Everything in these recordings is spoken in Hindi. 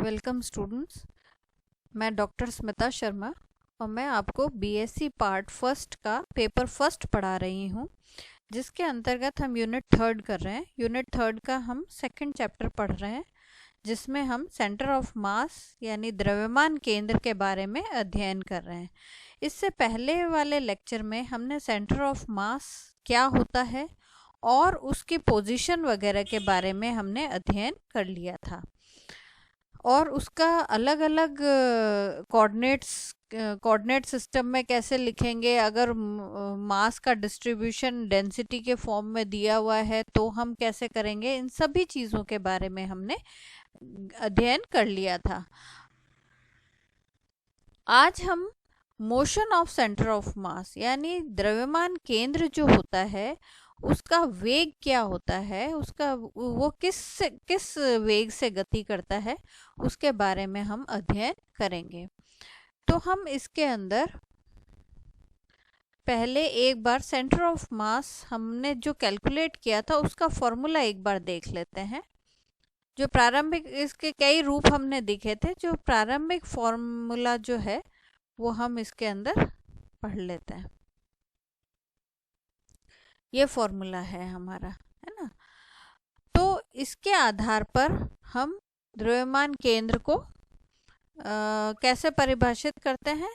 Welcome students. मैं डॉक्टर स्मिता शर्मा और मैं आपको बीएससी पार्ट फर्स्ट का पेपर फर्स्ट पढ़ा रही हूँ, जिसके अंतर्गत हम यूनिट थर्ड कर रहे हैं। यूनिट थर्ड का हम सेकंड चैप्टर पढ़ रहे हैं, जिसमें हम सेंटर ऑफ मास यानी द्रव्यमान केंद्र के बारे में अध्ययन कर रहे हैं। इससे पहले वाले लेक्चर में हमने सेंटर ऑफ मास क्या होता है और उसकी पोजीशन वगैरह के बारे में हमने अध्ययन कर लिया था, और उसका अलग अलग कोऑर्डिनेट सिस्टम में कैसे लिखेंगे, अगर मास का डिस्ट्रीब्यूशन डेंसिटी के फॉर्म में दिया हुआ है तो हम कैसे करेंगे, इन सभी चीज़ों के बारे में हमने अध्ययन कर लिया था। आज हम मोशन ऑफ सेंटर ऑफ मास यानी द्रव्यमान केंद्र जो होता है उसका वेग क्या होता है, उसका वो किस वेग से गति करता है, उसके बारे में हम अध्ययन करेंगे। तो हम इसके अंदर पहले एक बार सेंटर ऑफ मास हमने जो कैलकुलेट किया था उसका फॉर्मूला एक बार देख लेते हैं। जो प्रारंभिक, इसके कई रूप हमने दिखे थे, जो प्रारंभिक फॉर्मूला जो है वो हम इसके अंदर पढ़ लेते हैं। ये फॉर्मूला है हमारा, है ना। तो इसके आधार पर हम द्रव्यमान केंद्र को कैसे परिभाषित करते हैं।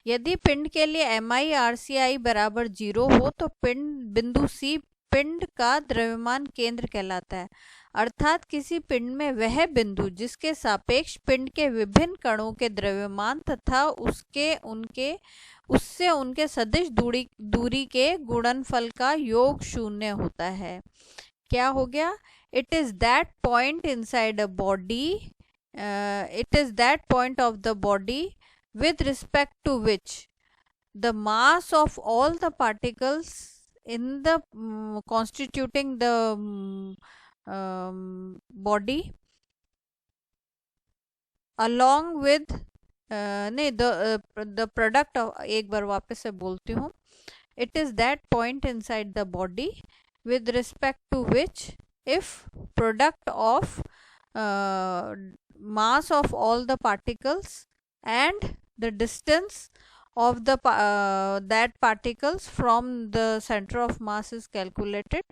यदि पिंड के लिए MI/RCI बराबर 0 हो तो बिंदु C पिंड का द्रव्यमान केंद्र कहलाता है। अर्थात किसी पिंड में वह बिंदु जिसके सापेक्ष पिंड के विभिन्न कणों के द्रव्यमान तथा उससे उनके सदिश दूरी के गुणनफल का योग 0 होता है। क्या हो गया? It is that point inside a body, it is that point of the body with respect to which the mass of all the particles in the constituting the body along with the product of, एक बार वापस से बोलती हूँ, it is that point inside the body with respect to which if product of mass of all the particles and the distance of the that particles from the center of mass is calculated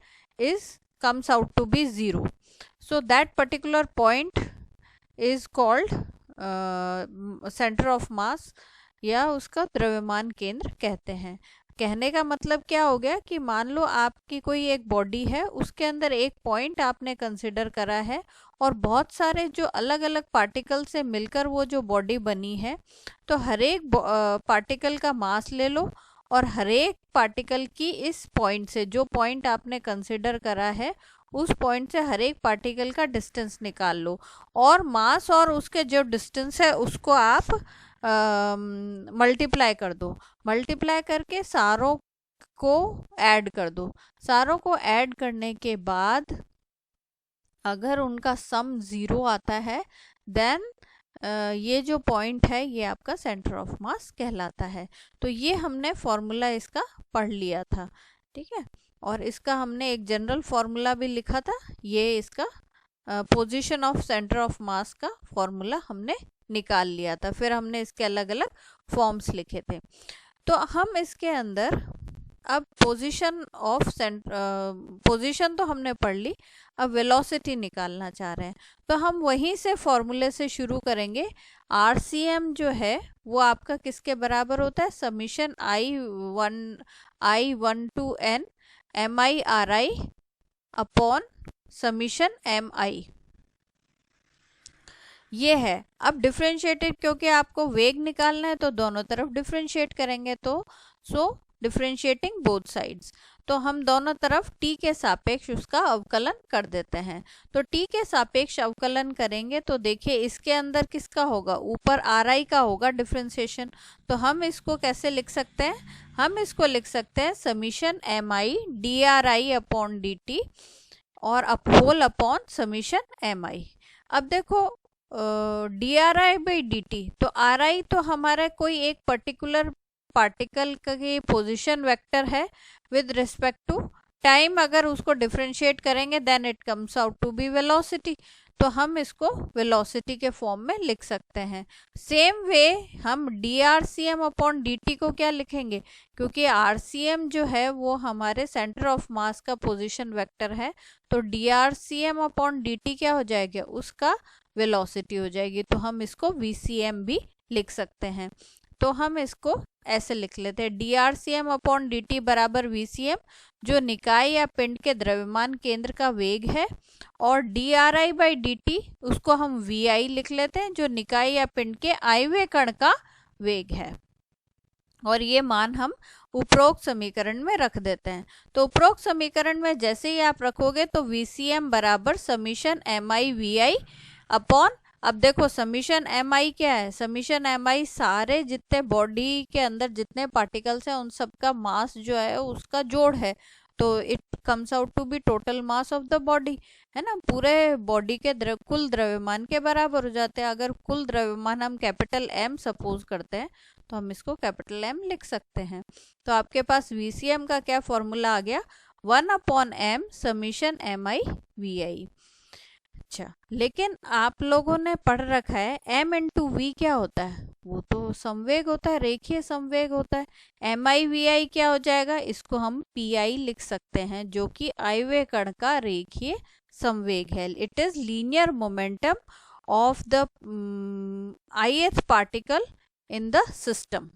comes out to be 0. So that particular point is called center of mass या उसका द्रव्यमान केंद्र कहते हैं। कहने का मतलब क्या हो गया कि मान लो आपकी कोई एक बॉडी है, उसके अंदर एक पॉइंट आपने कंसिडर करा है और बहुत सारे जो अलग अलग पार्टिकल से मिलकर वो जो बॉडी बनी है, तो हर एक पार्टिकल का मास ले लो और हर एक पार्टिकल की इस पॉइंट से, जो पॉइंट आपने कंसिडर करा है उस पॉइंट से हर एक पार्टिकल का डिस्टेंस निकाल लो, और मास और उसके जो डिस्टेंस है उसको आप मल्टीप्लाई कर दो। मल्टीप्लाई करके सारों को ऐड कर दो। सारों को ऐड करने के बाद अगर उनका सम 0 आता है, देन ये जो पॉइंट है ये आपका सेंटर ऑफ मास कहलाता है। तो ये हमने फॉर्मूला इसका पढ़ लिया था, ठीक है। और इसका हमने एक जनरल फॉर्मूला भी लिखा था, ये इसका पोजीशन ऑफ सेंटर ऑफ मास का फॉर्मूला हमने निकाल लिया था। फिर हमने इसके अलग अलग फॉर्म्स लिखे थे। तो हम इसके अंदर अब पोजीशन तो हमने पढ़ ली, अब वेलोसिटी निकालना चाह रहे हैं। तो हम वहीं से फॉर्मूले से शुरू करेंगे। RCM जो है वो आपका किसके बराबर होता है? Summation I1 to N MI/RI upon summation MI, ये है। अब डिफरेंशिएटेड, क्योंकि आपको वेग निकालना है तो दोनों तरफ डिफरेंशिएट करेंगे, तो डिफरेंशिएटिंग बोथ साइड्स, तो हम दोनों तरफ t के सापेक्ष उसका अवकलन कर देते हैं। तो t के सापेक्ष अवकलन करेंगे तो देखिए इसके अंदर किसका होगा? ऊपर RI का होगा डिफरेंशिएशन। तो हम इसको कैसे लिख सकते हैं? हम इसको लिख सकते हैं summation MI DRI upon DT और होल अपॉन समीशन MI। अब देखो DRI/DT, तो RI तो हमारा कोई एक पर्टिकुलर पार्टिकल का पोजीशन वेक्टर है विद रिस्पेक्ट टू टाइम। अगर उसको डिफरेंशिएट करेंगे then it comes out to be velocity. तो हम इसको वेलोसिटी के फॉर्म में लिख सकते हैं। सेम वे हम dRCM अपॉन dt को क्या लिखेंगे, क्योंकि RCM जो है वो हमारे सेंटर ऑफ मास का पोजीशन वेक्टर है, तो dRCM अपॉन dt क्या हो जाएगा, उसका वेलोसिटी हो जाएगी। तो हम इसको VCM भी लिख सकते हैं। तो हम इसको ऐसे लिख लेते हैं, dRCM अपॉन dt बराबर VCM, जो निकाय या पिंड के द्रव्यमान केंद्र का वेग है, और dRI बाई dt उसको हम VI लिख लेते हैं, जो निकाय या पिंड के आयव्य कण का वेग है। और ये मान हम उपरोक्त समीकरण में रख देते हैं। तो उपरोक्त समीकरण में जैसे ही आप रखोगे तो VCM बराबर समीशन MI VI अपॉन, अब देखो समीशन MI क्या है, समीशन MI सारे जितने बॉडी के अंदर जितने पार्टिकल्स हैं उन सबका मास जो है उसका जोड़ है, तो it comes out to be total mass of the body, है ना, पूरे बॉडी के कुल द्रव्यमान के बराबर हो जाते हैं। अगर कुल द्रव्यमान हम कैपिटल M सपोज करते हैं तो हम इसको कैपिटल M लिख सकते हैं। तो आपके पास VCM का क्या फॉर्मूला आ गया, 1/m समीशन MI VI। अच्छा, लेकिन आप लोगों ने पढ़ रखा है M इंटू V क्या होता है, वो तो संवेग होता है, रेखीय संवेग होता है। MI VI क्या हो जाएगा, इसको हम PI लिख सकते हैं, जो कि आयव्य कण का रेखीय संवेग है। It is linear momentum of the ith particle in the system.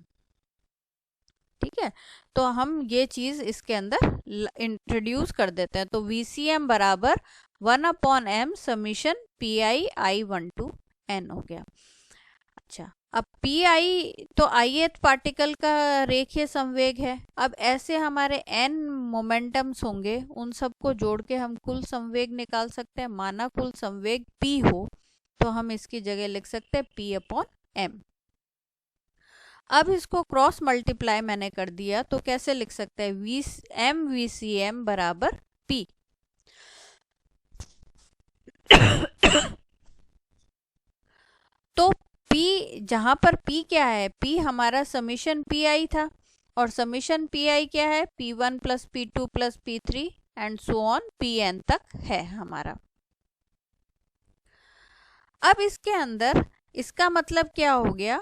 ठीक है, तो हम ये चीज इसके अंदर इंट्रोड्यूस कर देते हैं। तो VCM बराबर 1/m summation PI I1 to N हो गया। अच्छा, अब PI तो ith पार्टिकल का रेखीय संवेग है। अब ऐसे हमारे n मोमेंटम्स होंगे, उन सबको जोड़ के हम कुल संवेग निकाल सकते हैं। माना कुल संवेग P हो तो हम इसकी जगह लिख सकते हैं P/m। अब इसको क्रॉस मल्टीप्लाई मैंने कर दिया तो कैसे लिख सकते हैं, M VCM बराबर P। तो P, जहां पर P क्या है, P हमारा समीशन PI था, और समीशन PI क्या है, P1 plus P2 plus P3 and so on Pn तक है हमारा। अब इसके अंदर इसका मतलब क्या हो गया,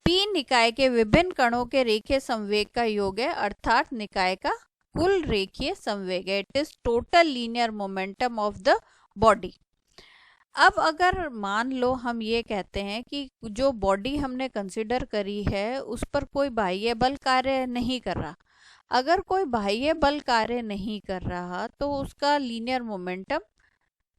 P निकाय के विभिन्न कणों के रेखीय संवेग का योग है, अर्थात निकाय का कुल रेखीय संवेग है। It is total linear momentum of the body. अब अगर मान लो हम ये कहते हैं कि जो बॉडी हमने कंसिडर करी है उस पर कोई बाह्य बल कार्य नहीं कर रहा, अगर कोई बाह्य बल कार्य नहीं कर रहा तो उसका लीनियर मोमेंटम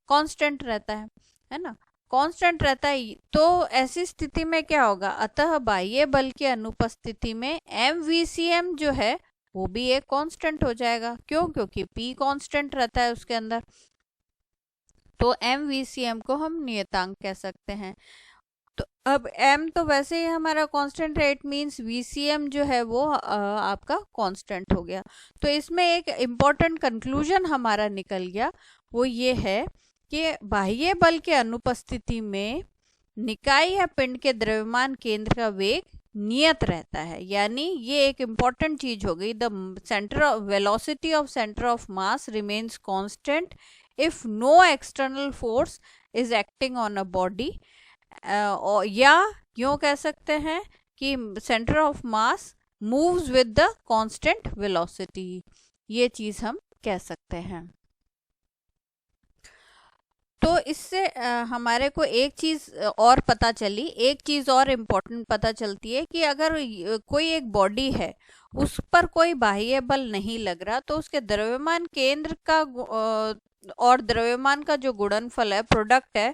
कांस्टेंट रहता है ना, कांस्टेंट रहता है। तो ऐसी स्थिति में क्या होगा, अतः बाह्य बल की अनुपस्थिति में MVCM जो है वो भी एक कांस्टेंट हो जाएगा। क्यों, क्योंकि P कांस्टेंट रहता है उसके अंदर, तो MVCM को हम नियतांक कह सकते हैं। तो अब M तो वैसे ही हमारा कांस्टेंट है, इट मींस VCM जो है वो आपका कांस्टेंट हो गया। तो इसमें एक इम्पॉर्टेंट कंक्लूजन हमारा निकल गया, वो ये है कि बाह्य बल के अनुपस्थिति में निकाय या पिंड के द्रव्यमान केंद्र का वेग नियत रहता है। यानी ये एक इम्पॉर्टेंट चीज हो गई, the centre of velocity of centre of mass remains constant if no external force is acting on a body, या यूं कह सकते हैं कि center of mass moves with the constant velocity, ये चीज हम कह सकते हैं। तो इससे हमारे को एक चीज और पता चली, एक चीज और इम्पोर्टेंट पता चलती है कि अगर कोई एक बॉडी है उस पर कोई बाह्य बल नहीं लग रहा तो उसके द्रव्यमान केंद्र का और द्रव्यमान का जो गुणनफल है, प्रोडक्ट है,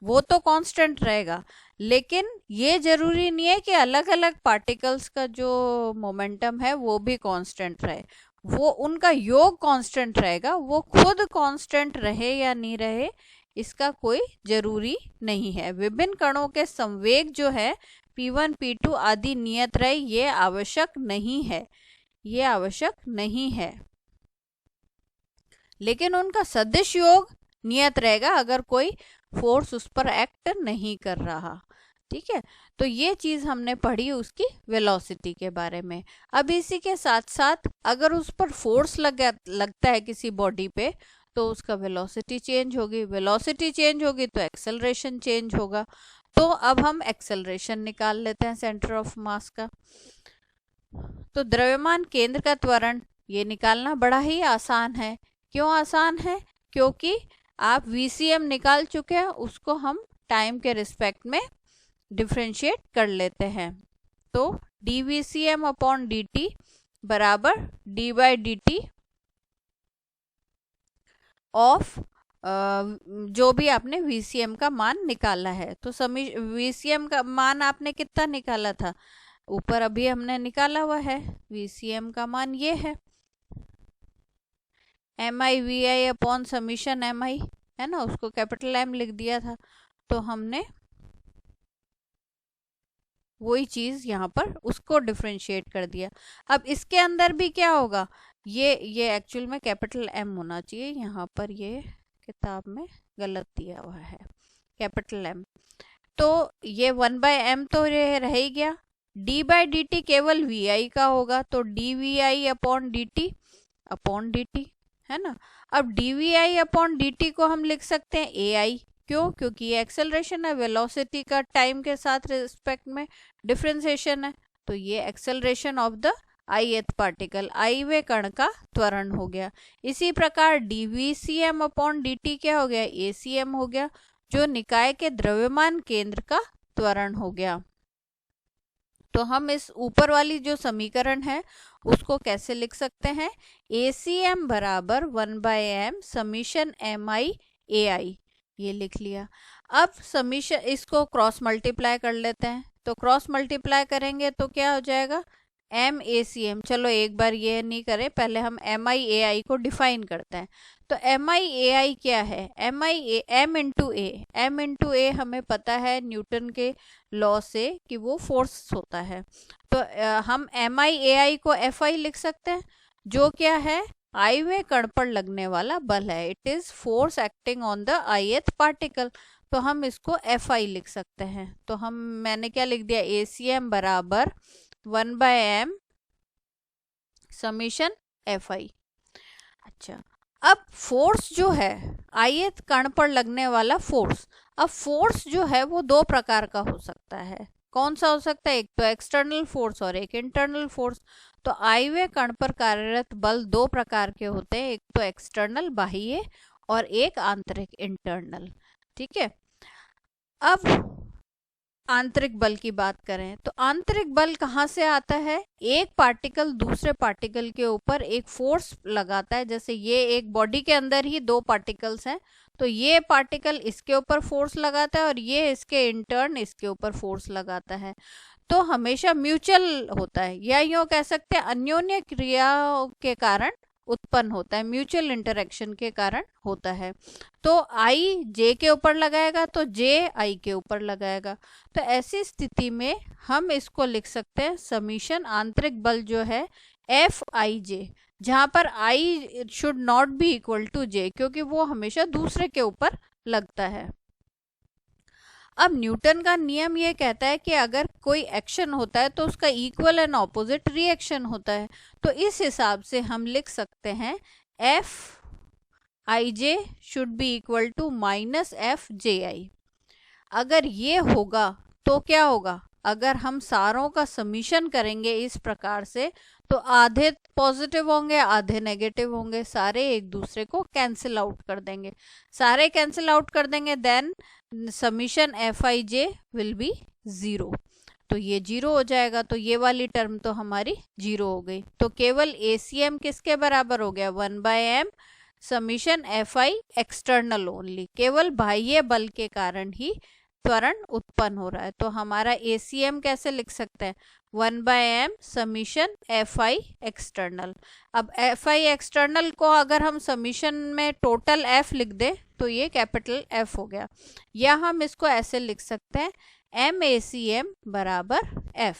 वो तो कांस्टेंट रहेगा। लेकिन ये जरूरी नहीं है कि अलग अलग पार्टिकल्स का जो मोमेंटम है वो भी कांस्टेंट रहे, वो उनका योग कांस्टेंट रहेगा। वो खुद कांस्टेंट रहे या नहीं रहे इसका कोई जरूरी नहीं है। विभिन्न कणों के संवेग जो है P1 P2 आदि नियत रहे, ये आवश्यक नहीं है, ये आवश्यक नहीं है, लेकिन उनका सदिश योग नियत रहेगा अगर कोई फोर्स उस पर एक्ट नहीं कर रहा। ठीक है, तो ये चीज हमने पढ़ी उसकी वेलोसिटी के बारे में। अब इसी के साथ साथ अगर उस पर फोर्स लगता है किसी बॉडी पे, तो उसका वेलोसिटी चेंज होगी, वेलोसिटी चेंज होगी तो एक्सेलरेशन चेंज होगा। तो अब हम एक्सेलरेशन निकाल लेते हैं सेंटर ऑफ मास का। तो द्रव्यमान केंद्र का त्वरण ये निकालना बड़ा ही आसान है। क्यों आसान है? क्योंकि आप VCM निकाल चुके हैं, उसको हम टाइम के रिस्पेक्ट में डिफ्रेंशिएट कर लेते हैं। तो dVCM अपॉन dt बराबर d/dt ऑफ जो भी आपने VCM का मान निकाला है। तो VCM का मान आपने कितना निकाला था? ऊपर अभी हमने निकाला हुआ है। VCM का मान ये है MI/VI अपॉन समीशन MI, है ना, उसको कैपिटल M लिख दिया था। तो हमने वही चीज यहाँ पर उसको डिफ्रेंशिएट कर दिया। अब इसके अंदर भी क्या होगा, ये एक्चुअल में कैपिटल M होना चाहिए, यहाँ पर ये किताब में गलत दिया हुआ है कैपिटल M। तो ये 1/m तो ये रह ही गया। d/dt केवल VI का होगा, तो dVI अपॉन dt, है ना। अब dVI अपॉन dt को हम लिख सकते हैं AI। क्यों? क्योंकि ये एक्सेलरेशन है, वेलोसिटी का टाइम के साथ रिस्पेक्ट में डिफरेंशिएशन है। तो ये acceleration of the ith particle, iवें कण का त्वरण हो गया। इसी प्रकार dVCM अपॉन dt क्या हो गया? ACM हो गया, जो निकाय के द्रव्यमान केंद्र का त्वरण हो गया। तो हम इस ऊपर वाली जो समीकरण है उसको कैसे लिख सकते हैं? ACM बराबर 1/m समीशन MI AI, ये लिख लिया। अब समीशन इसको क्रॉस मल्टीप्लाई कर लेते हैं। तो क्रॉस मल्टीप्लाई करेंगे तो क्या हो जाएगा? MACM। चलो एक बार ये नहीं करें, पहले हम MI/AI को डिफाइन करते हैं। तो MI/AI क्या है? M इंटू ए हमें पता है न्यूटन के लॉ से कि वो फोर्स होता है। तो हम MI/AI को FI लिख सकते हैं, जो क्या है? iवें कण पर लगने वाला बल है। It is force acting on the ith particle. तो हम इसको FI लिख सकते हैं। तो मैंने क्या लिख दिया? ACM बराबर 1/m समीशन FI। अच्छा, अब फोर्स जो है ith कण पर लगने वाला फोर्स, अब फोर्स जो है वो दो प्रकार का हो सकता है। कौन सा हो सकता है? एक तो एक्सटर्नल फोर्स और एक इंटरनल फोर्स। तो iवें कण पर कार्यरत बल दो प्रकार के होते हैं, एक तो एक्सटर्नल बाह्य और एक आंतरिक इंटरनल। ठीक है। अब आंतरिक बल की बात करें तो आंतरिक बल कहाँ से आता है? एक पार्टिकल दूसरे पार्टिकल के ऊपर एक फोर्स लगाता है। जैसे ये एक बॉडी के अंदर ही दो पार्टिकल्स हैं, तो ये पार्टिकल इसके ऊपर फोर्स लगाता है और ये इसके इंटर्न इसके ऊपर फोर्स लगाता है। तो हमेशा म्यूचुअल होता है, या यूँ कह सकते हैं अन्योन्य क्रिया के कारण उत्पन्न होता है, म्यूचुअल इंटरेक्शन के कारण होता है। तो आई जे के ऊपर लगाएगा तो जे आई के ऊपर लगाएगा। तो ऐसी स्थिति में हम इसको लिख सकते हैं समीशन आंतरिक बल जो है FIJ, जहाँ पर I should not be equal to J, क्योंकि वो हमेशा दूसरे के ऊपर लगता है। अब न्यूटन का नियम ये कहता है कि अगर कोई एक्शन होता है तो उसका इक्वल एंड ऑपोजिट रिएक्शन होता है। तो इस हिसाब से हम लिख सकते हैं FIJ should be equal to -FJI। अगर ये होगा तो क्या होगा? अगर हम सारों का समीशन करेंगे इस प्रकार से, तो आधे पॉजिटिव होंगे आधे नेगेटिव होंगे, सारे एक दूसरे को कैंसिल आउट कर देंगे। सारे कैंसिल आउट कर देंगे, then summation FIJ will be 0। तो ये 0 हो जाएगा, तो ये वाली टर्म तो हमारी 0 हो गई। तो केवल ACM किसके बराबर हो गया? 1/m summation FI external only, केवल बाह्य बल के कारण ही त्वरण उत्पन्न हो रहा है। तो हमारा ACM कैसे लिख सकते हैं? 1/m summation FI external. अब FI एक्सटर्नल को अगर हम समीशन में टोटल F लिख दे तो ये कैपिटल F हो गया, या हम इसको ऐसे लिख सकते हैं MACM बराबर F,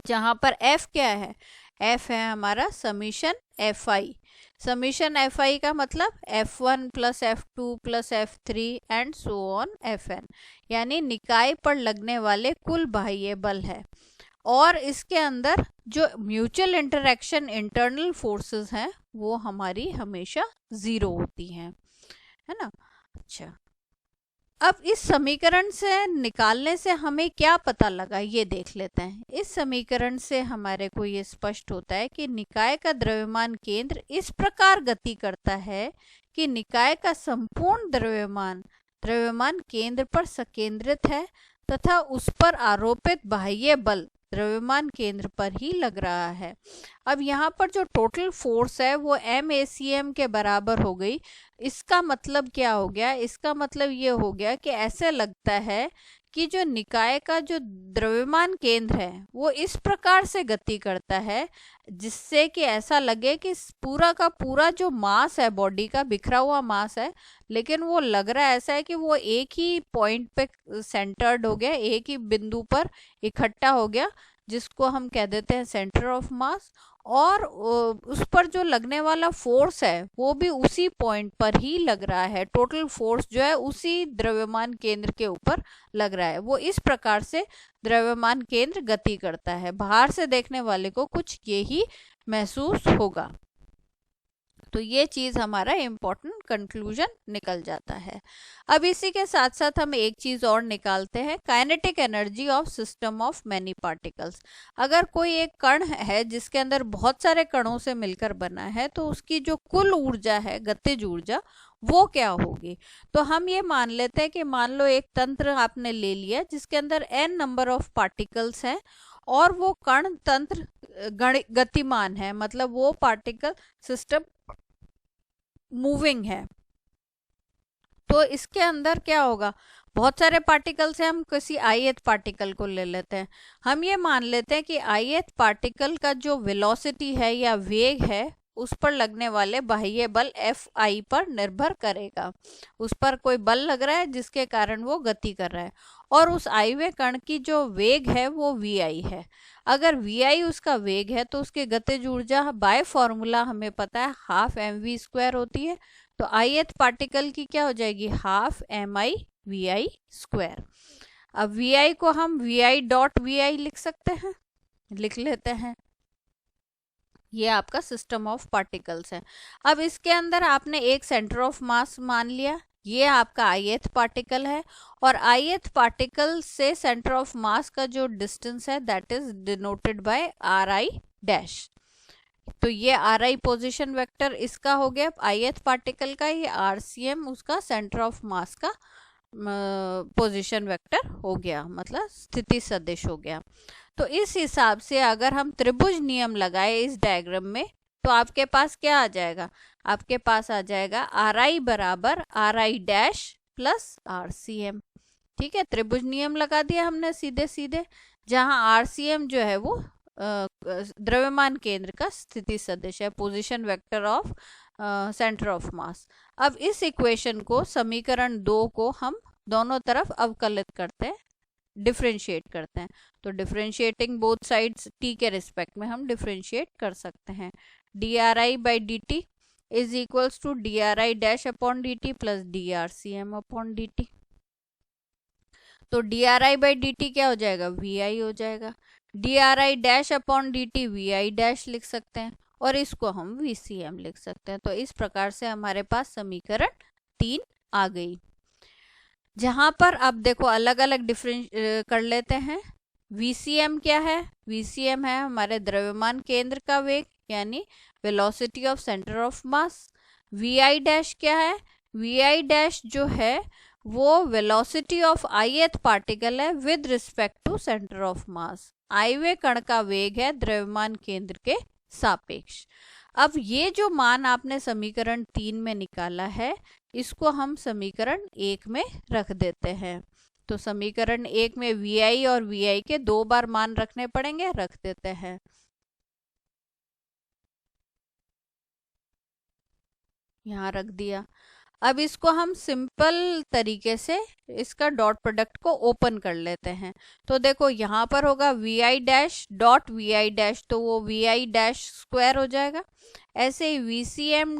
जहां पर F क्या है? F है हमारा समीशन FI। समीशन FI का मतलब F1 plus F2 plus F3 and so on FN, यानी निकाय पर लगने वाले कुल बाह्य बल है। और इसके अंदर जो म्यूचुअल इंटरेक्शन इंटरनल फोर्सेस हैं वो हमारी हमेशा 0 होती हैं, है ना। अच्छा, अब इस समीकरण से निकालने से हमें क्या पता लगा ये देख लेते हैं। इस समीकरण से हमारे को ये स्पष्ट होता है कि निकाय का द्रव्यमान केंद्र इस प्रकार गति करता है कि निकाय का संपूर्ण द्रव्यमान द्रव्यमान केंद्र पर संकेंद्रित है तथा उस पर आरोपित बाह्य बल द्रव्यमान केंद्र पर ही लग रहा है। अब यहाँ पर जो टोटल फोर्स है वो MACM के बराबर हो गई। इसका मतलब क्या हो गया, इसका मतलब ये हो गया कि ऐसे लगता है कि जो निकाय का जो द्रव्यमान केंद्र है वो इस प्रकार से गति करता है जिससे कि ऐसा लगे कि पूरा का पूरा जो मास है बॉडी का बिखरा हुआ मास है, लेकिन वो लग रहा है ऐसा है कि वो एक ही पॉइंट पे सेंटर्ड हो गया, एक ही बिंदु पर इकट्ठा हो गया, जिसको हम कह देते हैं सेंटर ऑफ मास। और उस पर जो लगने वाला फोर्स है वो भी उसी पॉइंट पर ही लग रहा है। टोटल फोर्स जो है उसी द्रव्यमान केंद्र के ऊपर लग रहा है। वो इस प्रकार से द्रव्यमान केंद्र गति करता है। बाहर से देखने वाले को कुछ ये ही महसूस होगा। तो ये चीज हमारा इम्पोर्टेंट कंक्लूजन निकल जाता है। अब इसी के साथ साथ हम एक चीज और निकालते हैं, kinetic energy of system of many particles. अगर कोई एक कण है जिसके अंदर बहुत सारे कणों से मिलकर बना है तो उसकी जो कुल ऊर्जा है, गतिज ऊर्जा, वो क्या होगी। तो हम ये मान लेते हैं कि मान लो एक तंत्र आपने ले लिया जिसके अंदर n नंबर ऑफ पार्टिकल्स हैं और वो कण तंत्र गतिमान है, मतलब वो पार्टिकल सिस्टम मूविंग है। तो इसके अंदर क्या होगा, बहुत सारे पार्टिकल से हम किसी ith पार्टिकल को ले लेते हैं। हम ये मान लेते हैं कि ith पार्टिकल का जो वेलोसिटी है या वेग है उस पर लगने वाले बाह्य बल Fi पर निर्भर करेगा। उस पर कोई बल लग रहा है जिसके कारण वो गति कर रहा है, और उस आईवे कण की जो वेग है वो Vi है। अगर Vi उसका वेग है तो उसकी गतिज ऊर्जा बाय फॉर्मूला हमें पता है हाफ mv² होती है। तो ith पार्टिकल की क्या हो जाएगी, हाफ mi/vi²। अब Vi को हम vi.vi लिख सकते हैं, लिख लेते हैं। ये आपका सिस्टम ऑफ पार्टिकल्स है। अब इसके अंदर आपने एक सेंटर ऑफ मास मान लिया, ये आपका ith पार्टिकल है, और ith पार्टिकल से सेंटर ऑफ मास का जो डिस्टेंस है that is denoted by ri'। तो ये ri पोजीशन वेक्टर इसका हो गया ith पार्टिकल का, ये rcm उसका सेंटर ऑफ मास का पोजीशन वेक्टर हो गया, मतलब स्थिति सदिश हो गया। तो इस हिसाब से अगर हम त्रिभुज नियम लगाए इस डायग्राम में तो आपके पास क्या आ जाएगा, आपके पास आ जाएगा ri बराबर ri' प्लस rcm। ठीक है, त्रिभुज नियम लगा दिया हमने सीधे सीधे, जहां rcm जो है वो द्रव्यमान केंद्र का स्थिति सदिश है, position vector of centre of मास। अब इस इक्वेशन को, समीकरण 2 को हम दोनों तरफ अवकलित करते हैं, डिफरेंशिएट करते हैं। तो डिफरेंशिएटिंग बोथ साइड्स t के रिस्पेक्ट में हम डिफरेंशिएट कर सकते हैं। dri/dt is equals to dri'/dt plus drcm/dt। तो dri/dt क्या हो जाएगा, vi हो जाएगा। dri'/dt vi' लिख सकते हैं, और इसको हम vcm लिख सकते हैं। तो इस प्रकार से हमारे पास समीकरण 3 आ गई, जहां पर अब देखो अलग अलग डिफरेंस कर लेते हैं। vcm क्या है, vcm है हमारे द्रव्यमान केंद्र का वेग यानी velocity of centre of mass. vi' क्या है, vi' जो है वो वेलोसिटी ऑफ ith पार्टिकल है with respect to centre of mass. आईवे कण का वेग है द्रव्यमान केंद्र के सापेक्ष। अब ये जो मान आपने समीकरण 3 में निकाला है इसको हम समीकरण 1 में रख देते हैं। तो समीकरण 1 में vi और vi के 2 बार मान रखने पड़ेंगे, रख देते हैं। यहाँ रख दिया। अब इसको हम सिंपल तरीके से इसका डॉट प्रोडक्ट को ओपन कर लेते हैं। तो देखो यहाँ पर होगा vi' तो वो vi' हो जाएगा। ऐसे ही vcm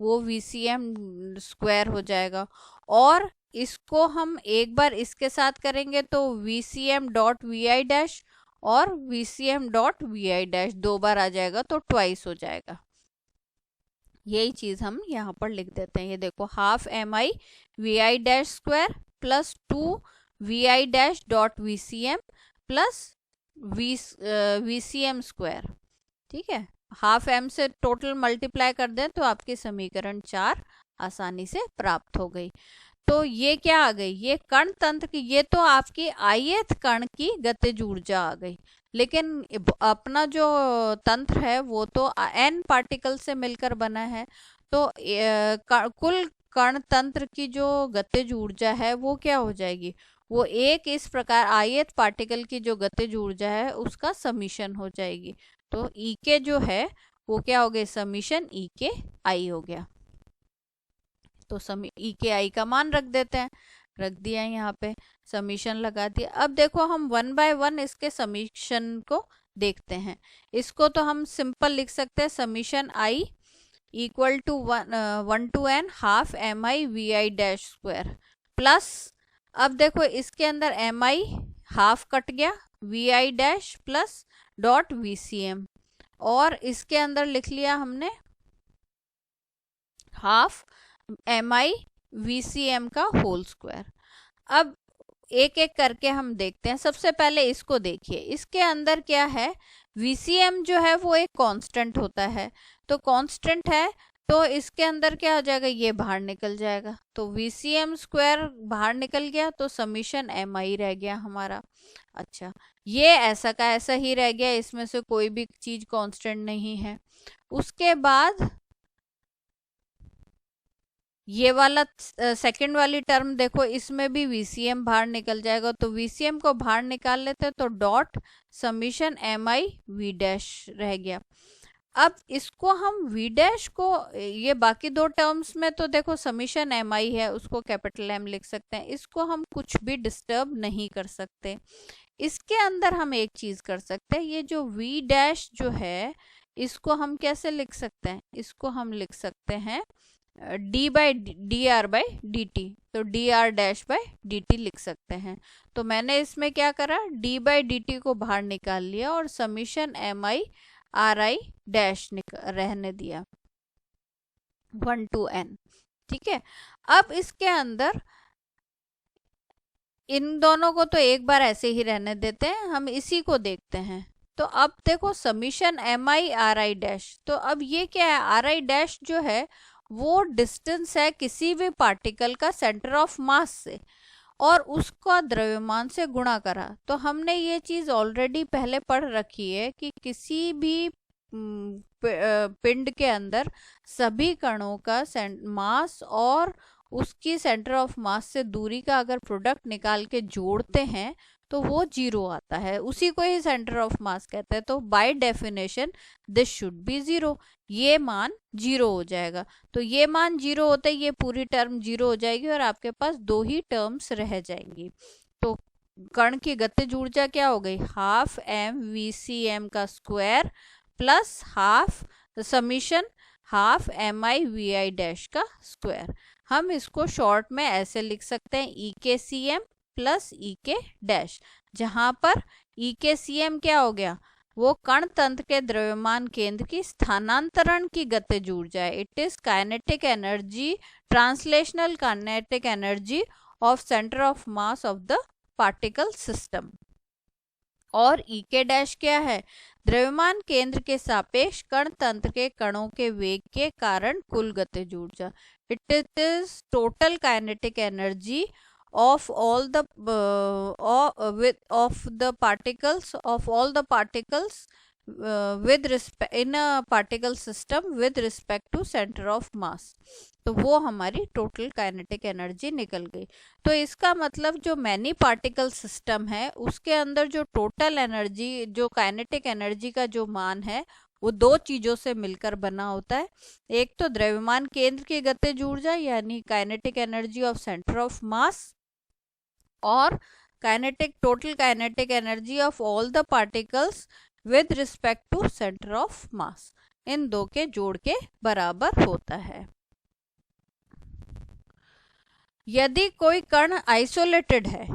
वो vcm² हो जाएगा। और इसको हम एक बार इसके साथ करेंगे तो vcm.vi' और VCM डॉट VI डैश 2 बार आ जाएगा तो ट्वाइस हो जाएगा। यही चीज हम यहाँ पर लिख देते हैं। ये देखो half MI VI dash square plus 2 VI dash dot VCM plus VCM square. ठीक है, हाफ M से टोटल मल्टीप्लाई कर दें तो आपकी समीकरण 4 आसानी से प्राप्त हो गई। तो ये क्या आ गई, ये कण तंत्र की, ये तो आपकी ith कण की गतिज ऊर्जा आ गई। लेकिन अपना जो तंत्र है वो तो n पार्टिकल से मिलकर बना है, तो कुल कण तंत्र की जो गतिज ऊर्जा है वो क्या हो जाएगी, वो एक इस प्रकार ith पार्टिकल की जो गतिज ऊर्जा है उसका समीशन हो जाएगी। तो E के जो है वो क्या हो गया, समीशन E के I हो गया। तो ई के आई का मान रख देते हैं, रख दिया यहाँ पे, समीशन लगा दिया। अब देखो हम 1 बाय 1 इसके समीशन को देखते हैं। इसको तो हम सिंपल लिख सकते हैं, summation I equal to 1 to n half MI VI dash square plus, अब देखो इसके अंदर MI हाफ कट गया, VI dash plus dot VCM, और इसके अंदर लिख लिया हमने हाफ MI VCM का होल स्क्वायर। अब एक एक करके हम देखते हैं। सबसे पहले इसको देखिए, इसके अंदर क्या है, VCM जो है वो एक कांस्टेंट होता है, तो कांस्टेंट है तो इसके अंदर क्या हो जाएगा, ये बाहर निकल जाएगा, तो VCM स्क्वायर बाहर निकल गया तो समीशन MI रह गया हमारा। अच्छा, ये ऐसा का ऐसा ही रह गया, इसमें से कोई भी चीज कांस्टेंट नहीं है। उसके बाद ये वाला सेकंड वाली टर्म देखो, इसमें भी VCM बाहर निकल जाएगा, तो VCM को बाहर निकाल लेते हैं तो dot summation MI V dash रह गया। अब इसको हम V डैश को, ये बाकी दो टर्म्स में तो देखो समीशन MI है, उसको कैपिटल M लिख सकते हैं, इसको हम कुछ भी डिस्टर्ब नहीं कर सकते। इसके अंदर हम एक चीज कर सकते हैं, ये जो V डैश जो है इसको हम कैसे लिख सकते हैं, इसको हम लिख सकते हैं d by d r by d t, तो d r dash by d t लिख सकते हैं। तो मैंने इसमें क्या करा, d बाई डी टी को बाहर निकाल लिया और समीशन MI RI डैश रहने दिया 1 to n। ठीक है, अब इसके अंदर इन दोनों को तो एक बार ऐसे ही रहने देते हैं, हम इसी को देखते हैं। तो अब देखो समीशन MI RI डैश, तो अब ये क्या है, RI डैश जो है वो डिस्टेंस है किसी भी पार्टिकल का सेंटर ऑफ मास से, और उसका द्रव्यमान से गुणा करा। तो हमने ये चीज ऑलरेडी पहले पढ़ रखी है कि किसी भी पिंड के अंदर सभी कणों का मास और उसकी सेंटर ऑफ मास से दूरी का अगर प्रोडक्ट निकाल के जोड़ते हैं तो वो 0 आता है, उसी को ही सेंटर ऑफ मास कहते हैं। तो by definition this should be 0, ये मान 0 हो जाएगा। तो ये मान 0 होते ही ये पूरी टर्म 0 हो जाएगी और आपके पास दो ही टर्म्स रह जाएंगी। तो कण की गतिज ऊर्जा क्या हो गई, हाफ M VCM का square plus half summation half MI VI dash का स्क्वायर। हम इसको शॉर्ट में ऐसे लिख सकते हैं, E के CM प्लस E के डैश, जहां पर E के CM क्या हो गया, वो कण तंत्र के द्रव्यमान केंद्र की स्थानांतरण की गतिज ऊर्जा है। It is kinetic energy, translational kinetic energy of centre of mass of the particle system. और E के डैश क्या है, द्रव्यमान केंद्र के सापेक्ष कण तंत्र के कणों के वेग के कारण कुल गतिज ऊर्जा। It is total kinetic energy of all the particles with respect in a particle system with respect to center of mass। तो वो हमारी टोटल काइनेटिक एनर्जी निकल गई। तो इसका मतलब जो मैनी पार्टिकल सिस्टम है उसके अंदर जो टोटल एनर्जी, जो काइनेटिक एनर्जी का जो मान है वो दो चीजों से मिलकर बना होता है। एक तो द्रव्यमान केंद्र की गतिज ऊर्जा यानी kinetic energy of centre of mass, और total kinetic energy of all the particles with respect to centre of mass, इन दो के जोड़ के बराबर होता है। यदि कोई कण आइसोलेटेड है,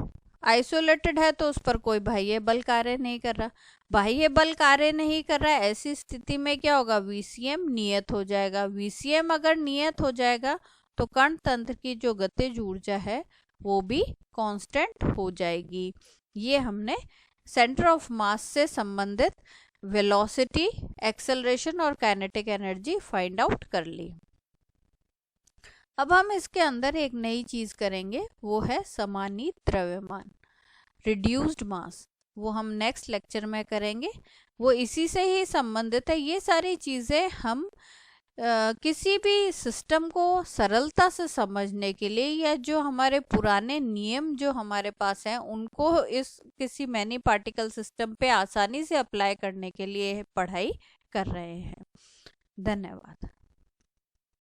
आइसोलेटेड है तो उस पर कोई बाह्य बल कार्य नहीं कर रहा, बाह्य बल कार्य नहीं कर रहा है, ऐसी स्थिति में क्या होगा, वीसीएम नियत हो जाएगा। वीसीएम अगर नियत हो जाएगा तो कण तंत्र की जो गतिज ऊर्जा है वो भी कांस्टेंट हो जाएगी। ये हमने सेंटर ऑफ मास से संबंधित वेलोसिटी, एक्सेलरेशन और काइनेटिक एनर्जी फाइंड आउट कर ली। अब हम इसके अंदर एक नई चीज करेंगे, वो है समानीत द्रव्यमान, रिड्यूस्ड मास। वो हम नेक्स्ट लेक्चर में करेंगे, वो इसी से ही संबंधित है। ये सारी चीजें हम किसी भी सिस्टम को सरलता से समझने के लिए, या जो हमारे पुराने नियम जो हमारे पास हैं उनको इस किसी मैनी पार्टिकल सिस्टम पे आसानी से अप्लाई करने के लिए पढ़ाई कर रहे हैं। धन्यवाद।